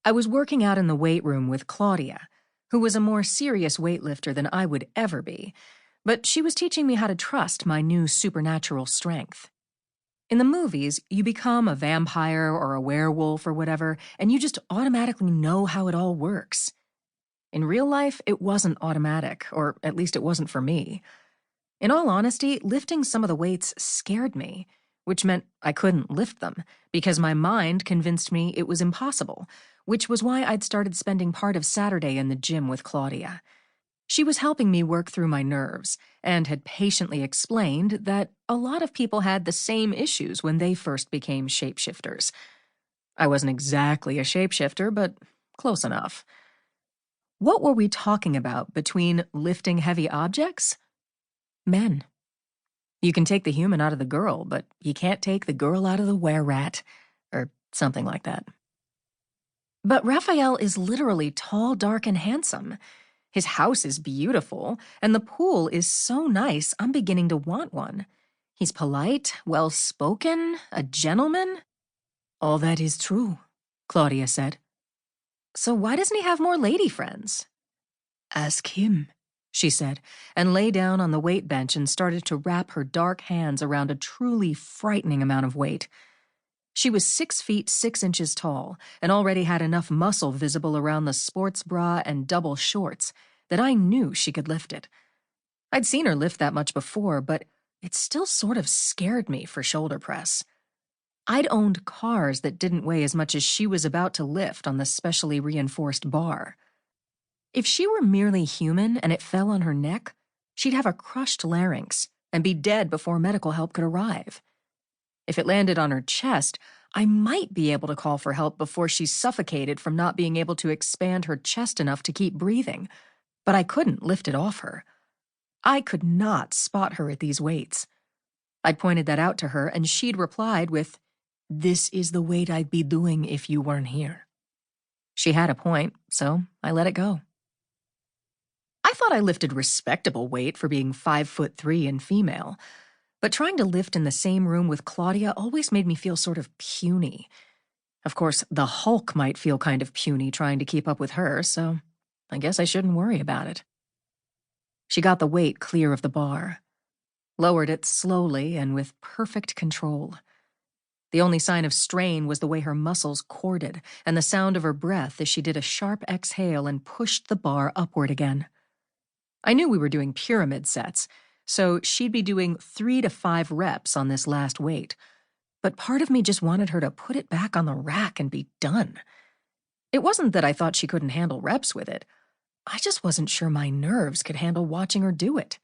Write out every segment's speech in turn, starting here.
I was working out in the weight room with Claudia, who was a more serious weightlifter than I would ever be, but she was teaching me how to trust my new supernatural strength. In the movies, you become a vampire or a werewolf or whatever, and you just automatically know how it all works. In real life, it wasn't automatic, or at least it wasn't for me. In all honesty, lifting some of the weights scared me, which meant I couldn't lift them, because my mind convinced me it was impossible, which was why I'd started spending part of Saturday in the gym with Claudia. She was helping me work through my nerves, and had patiently explained that a lot of people had the same issues when they first became shapeshifters. I wasn't exactly a shapeshifter, but close enough. What were we talking about between lifting heavy objects? Men. You can take the human out of the girl, but you can't take the girl out of the wererat, or something like that. But Rafael is literally tall, dark, and handsome. His house is beautiful, and the pool is so nice I'm beginning to want one. He's polite, well-spoken, a gentleman. All that is true, Claudia said. So why doesn't he have more lady friends? Ask him, she said, and lay down on the weight bench and started to wrap her dark hands around a truly frightening amount of weight. She was 6 feet 6 inches tall and already had enough muscle visible around the sports bra and double shorts that I knew she could lift it. I'd seen her lift that much before, but it still sort of scared me for shoulder press. I'd owned cars that didn't weigh as much as she was about to lift on the specially reinforced bar. If she were merely human and it fell on her neck, she'd have a crushed larynx and be dead before medical help could arrive. If it landed on her chest, I might be able to call for help before she's suffocated from not being able to expand her chest enough to keep breathing, but I couldn't lift it off her. I could not spot her at these weights. I'd pointed that out to her, and she'd replied with, "This is the weight I'd be doing if you weren't here." She had a point, so I let it go. I thought I lifted respectable weight for being 5'3" and female, but trying to lift in the same room with Claudia always made me feel sort of puny. Of course, the Hulk might feel kind of puny trying to keep up with her, so I guess I shouldn't worry about it. She got the weight clear of the bar, lowered it slowly and with perfect control. The only sign of strain was the way her muscles corded and the sound of her breath as she did a sharp exhale and pushed the bar upward again. I knew we were doing pyramid sets, so she'd be doing 3 to 5 reps on this last weight. But part of me just wanted her to put it back on the rack and be done. It wasn't that I thought she couldn't handle reps with it. I just wasn't sure my nerves could handle watching her do it.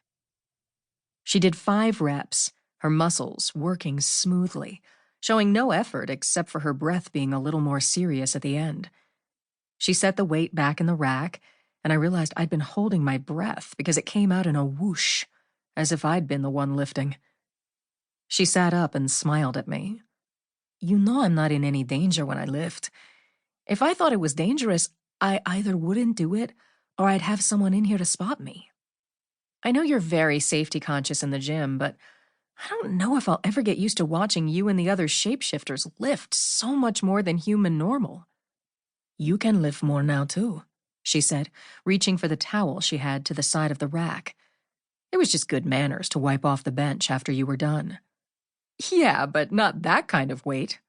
She did 5 reps, her muscles working smoothly, showing no effort except for her breath being a little more serious at the end. She set the weight back in the rack, and I realized I'd been holding my breath because it came out in a whoosh, as if I'd been the one lifting. She sat up and smiled at me. You know I'm not in any danger when I lift. If I thought it was dangerous, I either wouldn't do it or I'd have someone in here to spot me. I know you're very safety conscious in the gym, but I don't know if I'll ever get used to watching you and the other shapeshifters lift so much more than human normal. You can lift more now too, she said, reaching for the towel she had to the side of the rack. It was just good manners to wipe off the bench after you were done. Yeah, but not that kind of weight.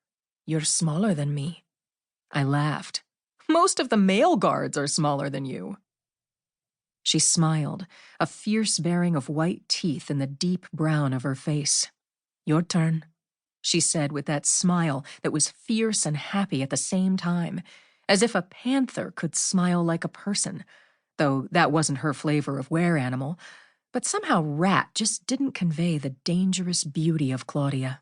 You're smaller than me. I laughed. Most of the male guards are smaller than you. She smiled, a fierce baring of white teeth in the deep brown of her face. Your turn, she said with that smile that was fierce and happy at the same time, as if a panther could smile like a person, though that wasn't her flavor of were-animal, but somehow rat just didn't convey the dangerous beauty of Claudia.